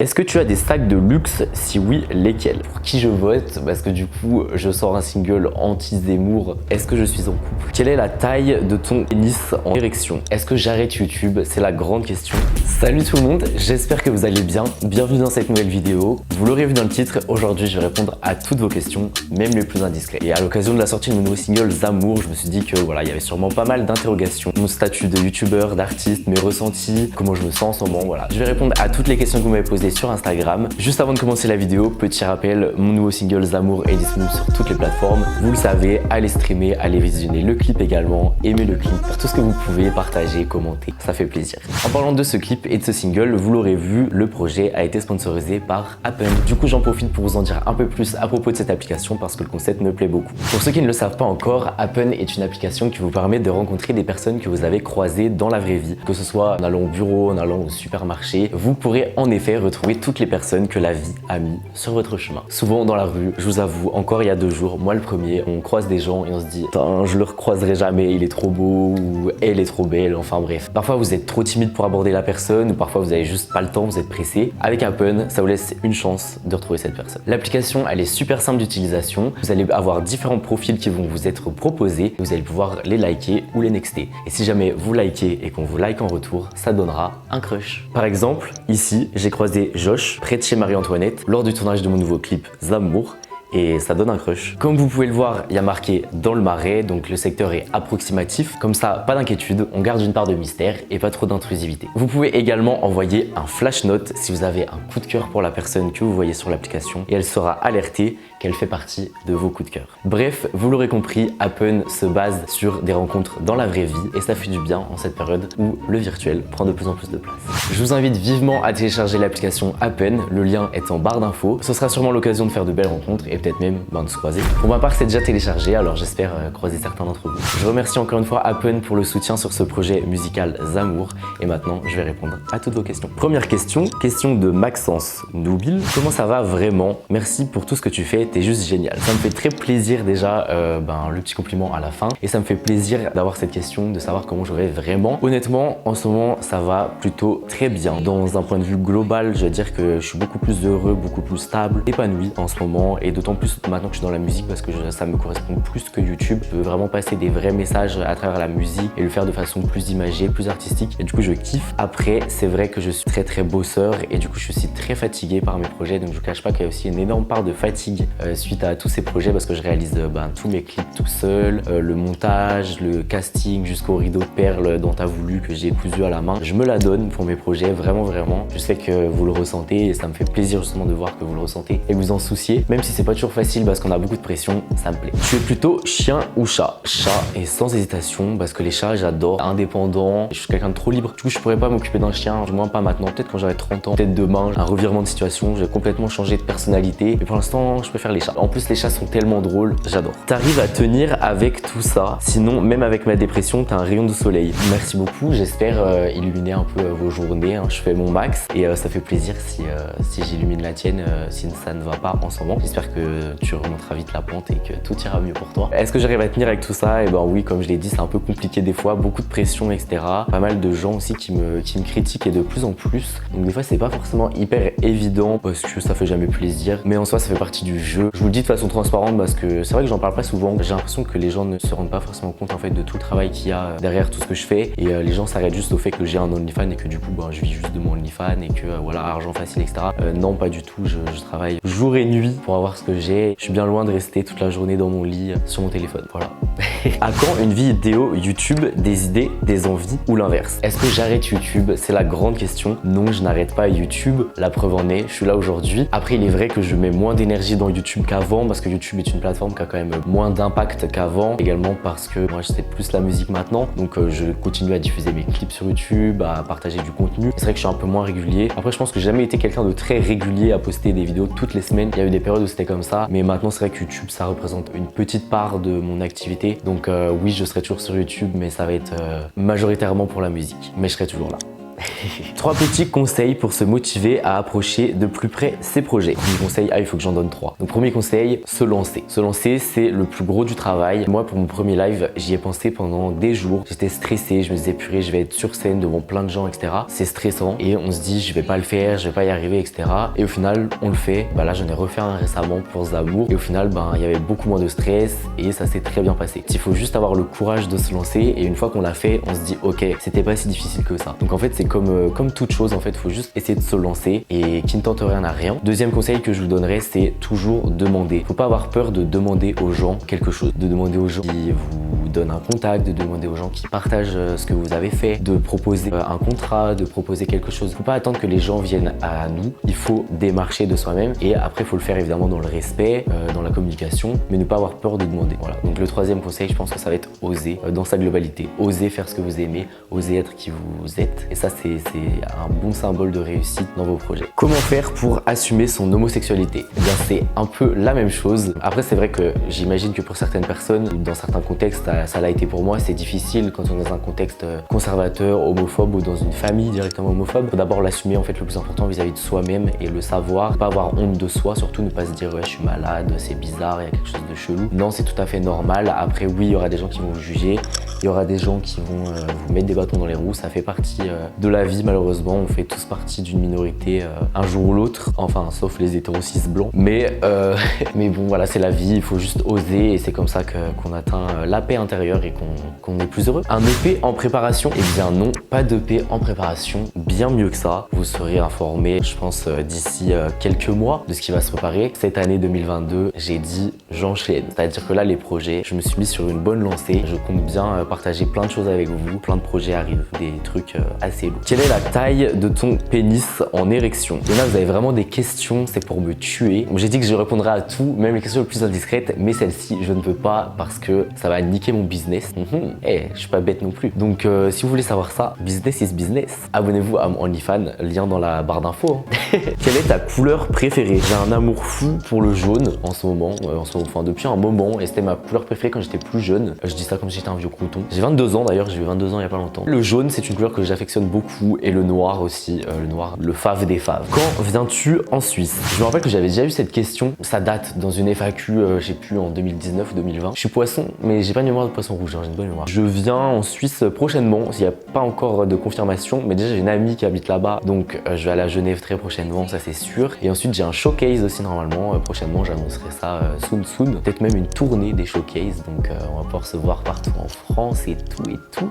Est-ce que tu as des sacs de luxe? Si oui, lesquels? Pour qui je vote? Parce que du coup, je sors un single anti-Zemmour. Est-ce que je suis en couple? Quelle est la taille de ton pénis en érection? Est-ce que j'arrête YouTube? C'est la grande question. Salut tout le monde, j'espère que vous allez bien. Bienvenue dans cette nouvelle vidéo. Vous l'aurez vu dans le titre, aujourd'hui je vais répondre à toutes vos questions, même les plus indiscrètes. Et à l'occasion de la sortie de mon nouveau single Zemmour, je me suis dit que voilà, il y avait sûrement pas mal d'interrogations. Mon statut de youtubeur, d'artiste, mes ressentis, comment je me sens en ce moment, voilà. Je vais répondre à toutes les questions que vous m'avez posées sur Instagram. Juste avant de commencer la vidéo, petit rappel, mon nouveau single Zemmour est disponible sur toutes les plateformes. Vous le savez, allez streamer, allez visionner le clip également, aimez le clip, faire tout ce que vous pouvez, partager, commenter, ça fait plaisir. En parlant de ce clip et de ce single, vous l'aurez vu, le projet a été sponsorisé par Appen. Du coup, j'en profite pour vous en dire un peu plus à propos de cette application parce que le concept me plaît beaucoup. Pour ceux qui ne le savent pas encore, Appen est une application qui vous permet de rencontrer des personnes que vous avez croisées dans la vraie vie. Que ce soit en allant au bureau, en allant au supermarché, vous pourrez en effet retrouver toutes les personnes que la vie a mis sur votre chemin. Souvent dans la rue, je vous avoue, encore il y a 2 jours, moi le premier, on croise des gens et on se dit « je le recroiserai jamais, il est trop beau » ou « elle est trop belle », enfin bref. Parfois vous êtes trop timide pour aborder la personne ou parfois vous avez juste pas le temps, vous êtes pressé. Avec Appen, ça vous laisse une chance de retrouver cette personne. L'application, elle est super simple d'utilisation. Vous allez avoir différents profils qui vont vous être proposés. Vous allez pouvoir les liker ou les nexter. Et si jamais vous likez et qu'on vous like en retour, ça donnera un crush. Par exemple, ici, j'ai croisé Josh près de chez Marie-Antoinette lors du tournage de mon nouveau clip Zemmour. Et ça donne un crush. Comme vous pouvez le voir, il y a marqué dans le Marais, donc le secteur est approximatif. Comme ça, pas d'inquiétude, on garde une part de mystère et pas trop d'intrusivité. Vous pouvez également envoyer un flash note si vous avez un coup de cœur pour la personne que vous voyez sur l'application et elle sera alertée qu'elle fait partie de vos coups de cœur. Bref, vous l'aurez compris, Appen se base sur des rencontres dans la vraie vie et ça fait du bien en cette période où le virtuel prend de plus en plus de place. Je vous invite vivement à télécharger l'application Appen, le lien est en barre d'infos. Ce sera sûrement l'occasion de faire de belles rencontres et peut-être même de se croiser. Pour ma part, c'est déjà téléchargé, alors j'espère croiser certains d'entre vous. Je remercie encore une fois Appen pour le soutien sur ce projet musical Zemmour. Et maintenant, je vais répondre à toutes vos questions. Première question, question de Maxence Noubil. Comment ça va vraiment? Merci pour tout ce que tu fais, t'es juste génial. Ça me fait très plaisir déjà, le petit compliment à la fin. Et ça me fait plaisir d'avoir cette question, de savoir comment je vais vraiment. Honnêtement, en ce moment, ça va plutôt très bien. Dans un point de vue global, je vais dire que je suis beaucoup plus heureux, beaucoup plus stable, épanoui en ce moment. Et d'autant plus maintenant que je suis dans la musique parce que ça me correspond plus que YouTube. Je veux vraiment passer des vrais messages à travers la musique et le faire de façon plus imagée, plus artistique. Et du coup, je kiffe. Après, c'est vrai que je suis très bosseur et du coup, je suis aussi très fatigué par mes projets. Donc, je vous cache pas qu'il y a aussi une énorme part de fatigue suite à tous ces projets parce que je réalise tous mes clips tout seul, le montage, le casting jusqu'au rideau de perles dont tu as voulu que j'ai cousu à la main. Je me la donne pour mes projets, vraiment. Je sais que vous le ressentez et ça me fait plaisir justement de voir que vous le ressentez et que vous en souciez, même si c'est pas toujours facile parce qu'on a beaucoup de pression, ça me plaît. Tu es plutôt chien ou chat? Chat, et sans hésitation parce que les chats j'adore, indépendant, je suis quelqu'un de trop libre. Du coup je pourrais pas m'occuper d'un chien, du moins pas maintenant, peut-être quand j'aurai 30 ans, peut-être demain, un revirement de situation, je vais complètement changer de personnalité. Mais pour l'instant je préfère les chats. En plus les chats sont tellement drôles, j'adore. T'arrives à tenir avec tout ça, sinon même avec ma dépression t'as un rayon de soleil. Merci beaucoup, j'espère illuminer un peu vos journées, je fais mon max et ça fait plaisir si j'illumine la tienne, si ça ne va pas en ce moment. J'espère que tu remonteras vite la pente et que tout ira mieux pour toi. Est-ce que j'arrive à tenir avec tout ça? Et ben oui, comme je l'ai dit, c'est un peu compliqué des fois, beaucoup de pression, etc. Pas mal de gens aussi qui me critiquent et de plus en plus. Donc des fois, c'est pas forcément hyper évident parce que ça fait jamais plaisir. Mais en soi, ça fait partie du jeu. Je vous le dis de façon transparente parce que c'est vrai que j'en parle pas souvent. J'ai l'impression que les gens ne se rendent pas forcément compte en fait de tout le travail qu'il y a derrière tout ce que je fais. Et les gens s'arrêtent juste au fait que j'ai un OnlyFans et que du coup, je vis juste de mon OnlyFans et que voilà, argent facile, etc. Non, pas du tout. Je travaille jour et nuit pour avoir ce que j'ai. Je suis bien loin de rester toute la journée dans mon lit sur mon téléphone, voilà. À quand une vidéo YouTube, des idées, des envies ou l'inverse? Est-ce que j'arrête YouTube? C'est la grande question. Non, je n'arrête pas YouTube. La preuve en est, je suis là aujourd'hui. Après, il est vrai que je mets moins d'énergie dans YouTube qu'avant parce que YouTube est une plateforme qui a quand même moins d'impact qu'avant. Également parce que moi, je sais plus la musique maintenant. Donc, je continue à diffuser mes clips sur YouTube, à partager du contenu. C'est vrai que je suis un peu moins régulier. Après, je pense que j'ai jamais été quelqu'un de très régulier à poster des vidéos toutes les semaines. Il y a eu des périodes où c'était comme ça. Mais maintenant, c'est vrai que YouTube, ça représente une petite part de mon activité. Donc oui, je serai toujours sur YouTube, mais ça va être majoritairement pour la musique. Mais je serai toujours là. 3 petits conseils pour se motiver à approcher de plus près ses projets. Premier conseil, il faut que j'en donne 3. Donc premier conseil, se lancer. Se lancer, c'est le plus gros du travail. Moi, pour mon premier live, j'y ai pensé pendant des jours. J'étais stressé, je me disais purée, je vais être sur scène devant plein de gens, etc. C'est stressant et on se dit je vais pas le faire, je vais pas y arriver, etc. Et au final, on le fait. Bah là, j'en ai refait un récemment pour Zamour et au final, il y avait beaucoup moins de stress et ça s'est très bien passé. Il faut juste avoir le courage de se lancer et une fois qu'on l'a fait, on se dit ok, c'était pas si difficile que ça. Donc en fait, c'est comme toute chose, en fait, il faut juste essayer de se lancer et qui ne tente rien n'a rien. Deuxième conseil que je vous donnerais, c'est toujours demander. Faut pas avoir peur de demander aux gens quelque chose, de demander aux gens qui vous donnent un contact, de demander aux gens qui partagent ce que vous avez fait, de proposer un contrat, de proposer quelque chose. Faut pas attendre que les gens viennent à nous, il faut démarcher de soi-même et après, il faut le faire évidemment dans le respect, dans la communication, mais ne pas avoir peur de demander. Voilà. Donc le troisième conseil, je pense que ça va être oser dans sa globalité. Oser faire ce que vous aimez, oser être qui vous êtes. Et ça, c'est un bon symbole de réussite dans vos projets. Comment faire pour assumer son homosexualité? Eh bien, c'est un peu la même chose. Après, c'est vrai que j'imagine que pour certaines personnes, dans certains contextes, ça l'a été pour moi. C'est difficile quand on est dans un contexte conservateur, homophobe ou dans une famille directement homophobe. Faut d'abord l'assumer, en fait, le plus important vis-à-vis de soi-même et le savoir. Pas avoir honte de soi, surtout ne pas se dire ouais, je suis malade, c'est bizarre, il y a quelque chose de chelou. Non, c'est tout à fait normal. Après, oui, il y aura des gens qui vont vous juger. Il y aura des gens qui vont vous mettre des bâtons dans les roues. Ça fait partie de la vie, malheureusement. On fait tous partie d'une minorité un jour ou l'autre. Enfin, sauf les hétérosis blancs. Mais bon, voilà, c'est la vie. Il faut juste oser et c'est comme ça qu'on atteint la paix intérieure et qu'on est plus heureux. Un EP en préparation? Eh bien non, pas d'EP en préparation. Bien mieux que ça. Vous serez informé, je pense, d'ici quelques mois de ce qui va se préparer. Cette année 2022, j'ai dit j'enchaîne. C'est-à-dire que là, les projets, je me suis mis sur une bonne lancée. Je compte bien partager plein de choses avec vous. Plein de projets arrivent, des trucs assez lourds. Quelle est la taille de ton pénis en érection? Et là, vous avez vraiment des questions, c'est pour me tuer. J'ai dit que je répondrais à tout, même les questions les plus indiscrètes, mais celle-ci, je ne peux pas parce que ça va niquer mon business. Je suis pas bête non plus. Donc, si vous voulez savoir ça, business is business. Abonnez-vous à mon OnlyFans, lien dans la barre d'infos. Quelle est ta couleur préférée? J'ai un amour fou pour le jaune en ce moment, enfin depuis un moment, et c'était ma couleur préférée quand j'étais plus jeune. Je dis ça comme si j'étais un vieux crouton. J'ai 22 ans d'ailleurs, j'ai eu 22 ans il y a pas longtemps. Le jaune, c'est une couleur que j'affectionne beaucoup et le noir aussi, le noir, le fave des faves. Quand viens-tu en Suisse? Je me rappelle que j'avais déjà eu cette question, ça date dans une FAQ, je sais plus, en 2019 ou 2020. Je suis poisson, mais j'ai pas une mémoire de poisson rouge, j'ai une bonne mémoire. Je viens en Suisse prochainement, il n'y a pas encore de confirmation, mais déjà j'ai une amie qui habite là-bas, donc je vais aller à Genève très prochainement, ça c'est sûr. Et ensuite j'ai un showcase aussi normalement, prochainement j'annoncerai ça soon. Peut-être même une tournée des showcases, donc on va pouvoir se voir partout en France et tout.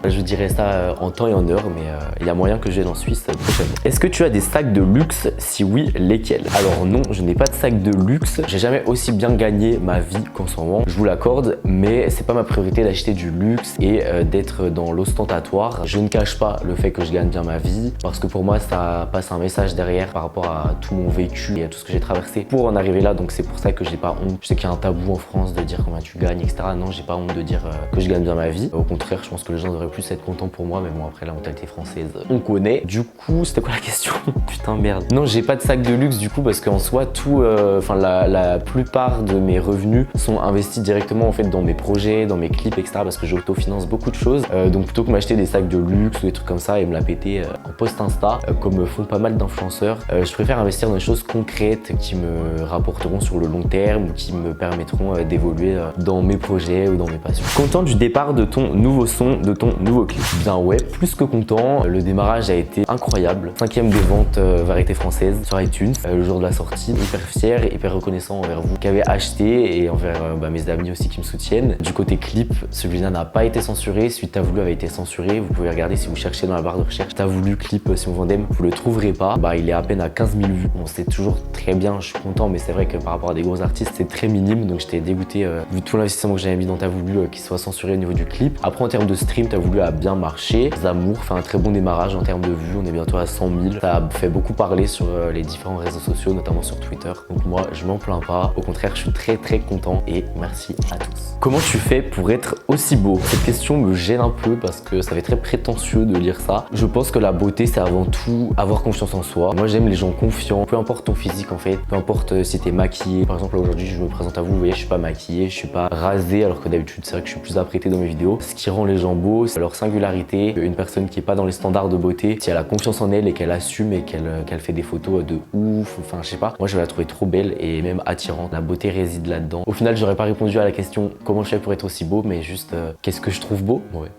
Je dirais ça en temps et en heure, mais il y a moyen que je vienne en Suisse prochainement. Est-ce que tu as des sacs de luxe? Si oui, lesquels? Alors non, je n'ai pas de sac de luxe. J'ai jamais aussi bien gagné ma vie qu'en ce moment, je vous l'accorde, mais c'est pas ma priorité d'acheter du luxe et d'être dans l'ostentatoire. Je ne cache pas le fait que je gagne bien ma vie, parce que pour moi ça passe un message derrière par rapport à tout mon vécu et à tout ce que j'ai traversé pour en arriver là, donc c'est pour ça que j'ai pas honte. Je sais qu'il y a un tabou en France de dire combien tu gagnes, etc. Non, j'ai pas honte de dire que je gagne bien ma vie. Au contraire, je pense que les gens devraient plus être contents pour moi, mais bon, après la mentalité française, on connaît. Du coup, c'était quoi la question? Putain, merde. Non, j'ai pas de sac de luxe du coup, parce qu'en soi, tout, la plupart de mes revenus sont investis directement en fait dans mes projets, dans mes clips, etc. parce que j'autofinance beaucoup de choses. Donc plutôt que m'acheter des sacs de luxe ou des trucs comme ça et me la péter en post Insta, comme font pas mal d'influenceurs, je préfère investir dans des choses concrètes qui me rapporteront sur le long terme ou qui me permettront d'évoluer dans mes projets ou dans mes passions. Content du départ de ton nouveau son, de ton nouveau clip? Bien ouais, plus que content. Le démarrage a été incroyable. 5e des ventes variété française sur iTunes le jour de la sortie. Hyper fier et hyper reconnaissant envers vous qui avez acheté et envers mes amis aussi qui me soutiennent. Du côté clip, celui-là n'a pas été censuré. Celui T'as voulu avait été censuré. Vous pouvez regarder si vous cherchez dans la barre de recherche. T'as voulu clip si on vendait, vous le trouverez pas. Il est à peine à 15 000 vues. Bon, c'est toujours très bien, je suis content, mais c'est vrai que par rapport à des gros artistes, c'est très minime. Donc j'étais dégoûté vu tout l'investissement que j'avais mis dans T'as voulu qu'il soit censuré au niveau du clip. Après, en termes de stream, T'as voulu a bien marché. Zamour fait un très bon démarrage en termes de vues. On est bientôt à 100 000. Ça a fait beaucoup parler sur les différents réseaux sociaux, notamment sur Twitter. Donc moi, je m'en plains pas. Au contraire, je suis très content et merci à tous. Comment tu fais pour être aussi beau? Cette question me gêne un peu parce que ça fait très prétentieux de lire ça. Je pense que la beauté, c'est avant tout avoir confiance en soi. Moi, j'aime les gens confiants. Peu importe ton physique en fait. Peu importe si t'es maquillé. Par exemple, aujourd'hui, je me présente à vous. Vous voyez, je suis pas maquillé, je suis pas rasé alors que d'habitude, c'est vrai que je suis plus apprêté dans mes vidéos. Ce qui rend les gens beaux, c'est leur singularité. Une personne qui est pas dans les standards de beauté, si elle a confiance en elle et qu'elle assume et qu'elle fait des photos de ouf, enfin je sais pas, moi je vais la trouver trop belle et même attirante. La beauté réside là-dedans. Au final, j'aurais pas répondu à la question comment je fais pour être aussi beau, mais juste qu'est-ce que je trouve beau? Ouais.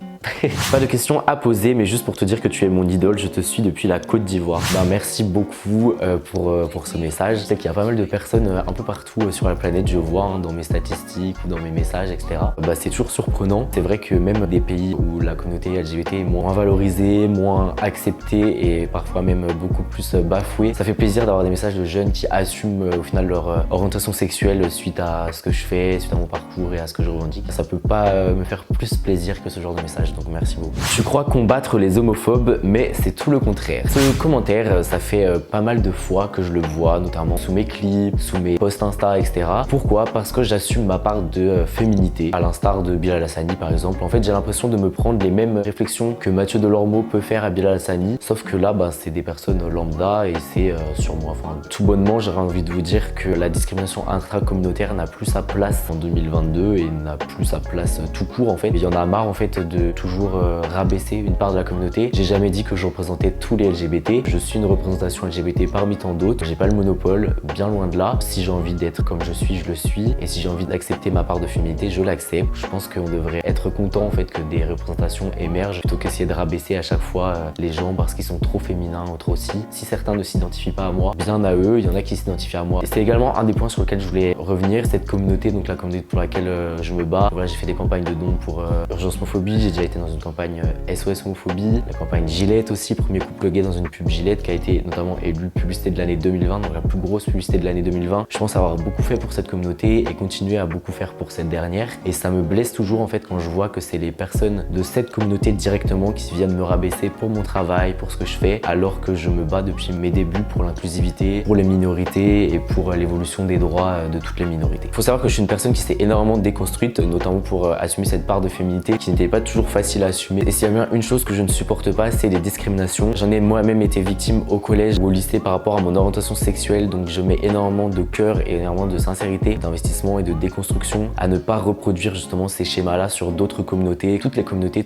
Pas de questions à poser, mais juste pour te dire que tu es mon idole, je te suis depuis la Côte d'Ivoire. Bah, merci beaucoup pour ce message. Je sais qu'il y a pas mal de personnes un peu partout sur la planète, je vois dans mes statistiques ou dans mes messages, etc. Bah, c'est toujours surprenant. C'est vrai que même des pays où la communauté LGBT est moins valorisée, moins acceptée et parfois même beaucoup plus bafouée, ça fait plaisir d'avoir des messages de jeunes qui assument au final leur orientation sexuelle suite à ce que je fais, suite à mon parcours et à ce que je revendique. Ça peut pas me faire plus plaisir que ce genre de message. Donc merci beaucoup. Je crois combattre les homophobes, mais c'est tout le contraire. Ce commentaire, ça fait pas mal de fois que je le vois, notamment sous mes clips, sous mes posts Insta, etc. Pourquoi? Parce que j'assume ma part de féminité, à l'instar de Bilal Hassani par exemple. En fait, j'ai l'impression de me prendre les mêmes réflexions que Mathieu Delormeau peut faire à Bilal Hassani, sauf que là, c'est des personnes lambda et c'est sur moi. Enfin, tout bonnement, j'aurais envie de vous dire que la discrimination intracommunautaire n'a plus sa place en 2022 et n'a plus sa place tout court en fait. Il y en a marre en fait de toujours rabaisser une part de la communauté. J'ai jamais dit que je représentais tous les LGBT. Je suis une représentation LGBT parmi tant d'autres. J'ai pas le monopole, bien loin de là. Si j'ai envie d'être comme je le suis. Et si j'ai envie d'accepter ma part de féminité, je l'accepte. Je pense qu'on devrait être content en fait que des représentations émergent plutôt qu'essayer de rabaisser à chaque fois les gens parce qu'ils sont trop féminins ou trop si. Si certains ne s'identifient pas à moi, bien à eux. Il y en a qui s'identifient à moi. Et c'est également un des points sur lesquels je voulais revenir. Cette communauté, donc la communauté pour laquelle je me bats. Voilà, j'ai fait des campagnes de dons pour Urgence Homophobie. J'ai déjà été dans une campagne SOS Homophobie, la campagne Gillette aussi, premier couple gay dans une pub Gillette qui a été notamment élue publicité de l'année 2020, donc la plus grosse publicité de l'année 2020. Je pense avoir beaucoup fait pour cette communauté et continuer à beaucoup faire pour cette dernière. Et ça me blesse toujours en fait quand je vois que c'est les personnes de cette communauté directement qui viennent me rabaisser pour mon travail, pour ce que je fais, alors que je me bats depuis mes débuts pour l'inclusivité, pour les minorités et pour l'évolution des droits de toutes les minorités. Il faut savoir que je suis une personne qui s'est énormément déconstruite, notamment pour assumer cette part de féminité qui n'était pas toujours facile à assumer. Et s'il y a bien une chose que je ne supporte pas, c'est les discriminations. J'en ai moi-même été victime au collège ou au lycée par rapport à mon orientation sexuelle, donc je mets énormément de cœur et énormément de sincérité, d'investissement et de déconstruction à ne pas reproduire justement ces schémas-là sur d'autres communautés,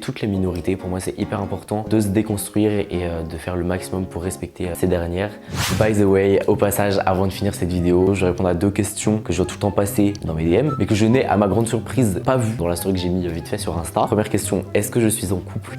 toutes les minorités. Pour moi, c'est hyper important de se déconstruire et de faire le maximum pour respecter ces dernières. By the way, au passage, avant de finir cette vidéo, je vais répondre à 2 questions que je dois tout le temps passer dans mes DM, mais que je n'ai, à ma grande surprise, pas vu dans la story que j'ai mis vite fait sur Insta. Première question, est-ce que je suis en couple?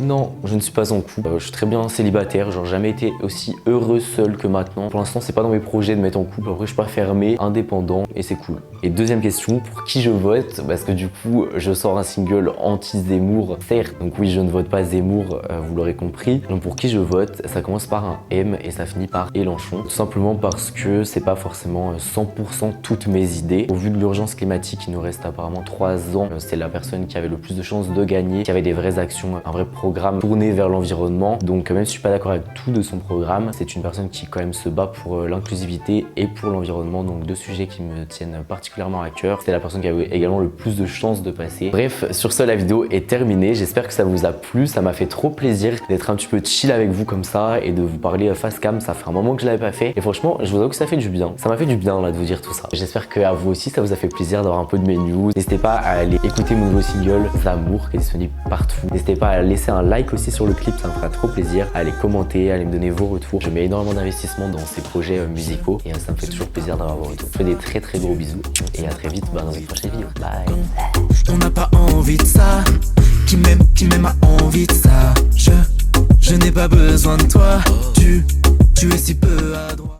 Non, je ne suis pas en couple. Je suis très bien célibataire, genre jamais été aussi heureux seul que maintenant. Pour l'instant, c'est pas dans mes projets de mettre en couple. Après, je suis pas fermé, indépendant et c'est cool. Et deuxième question, pour qui je vote? Parce que du coup, je sors un single anti-Zemmour, certes. Donc oui, je ne vote pas Zemmour, vous l'aurez compris. Donc pour qui je vote? Ça commence par un M et ça finit par Mélenchon. Tout simplement parce que c'est pas forcément 100% toutes mes idées. Au vu de l'urgence climatique, il nous reste apparemment 3 ans. C'est la personne qui avait le plus de chances de gagner, qui avait des vraies actions, un vrai programme tourné vers l'environnement. Donc même si je suis pas d'accord avec tout de son programme, c'est une personne qui quand même se bat pour l'inclusivité et pour l'environnement. Donc 2 sujets qui me tiennent particulièrement à cœur. C'est la personne qui a eu également le plus de chances de passer. Bref, sur ce, la vidéo est terminée. J'espère que ça vous a plu. Ça m'a fait trop plaisir d'être un petit peu chill avec vous comme ça et de vous parler face cam. Ça fait un moment que je l'avais pas fait. Et franchement, je vous avoue que ça fait du bien. Ça m'a fait du bien là de vous dire tout ça. J'espère qu'à vous aussi, ça vous a fait plaisir d'avoir un peu de mes news. N'hésitez pas à aller écouter mon nouveau single Zamour qui est disponible partout. N'hésitez pas à laisser un like aussi sur le clip, ça me fera trop plaisir. Allez commenter, allez me donner vos retours. Je mets énormément d'investissement dans ces projets musicaux et ça me fait toujours plaisir d'avoir vos retours. Je fais des très gros bisous et à très vite dans une prochaine vidéo. Bye. On n'a pas envie de ça. Qui m'aime a envie de ça. Je n'ai pas besoin de toi. Tu es si peu à droite.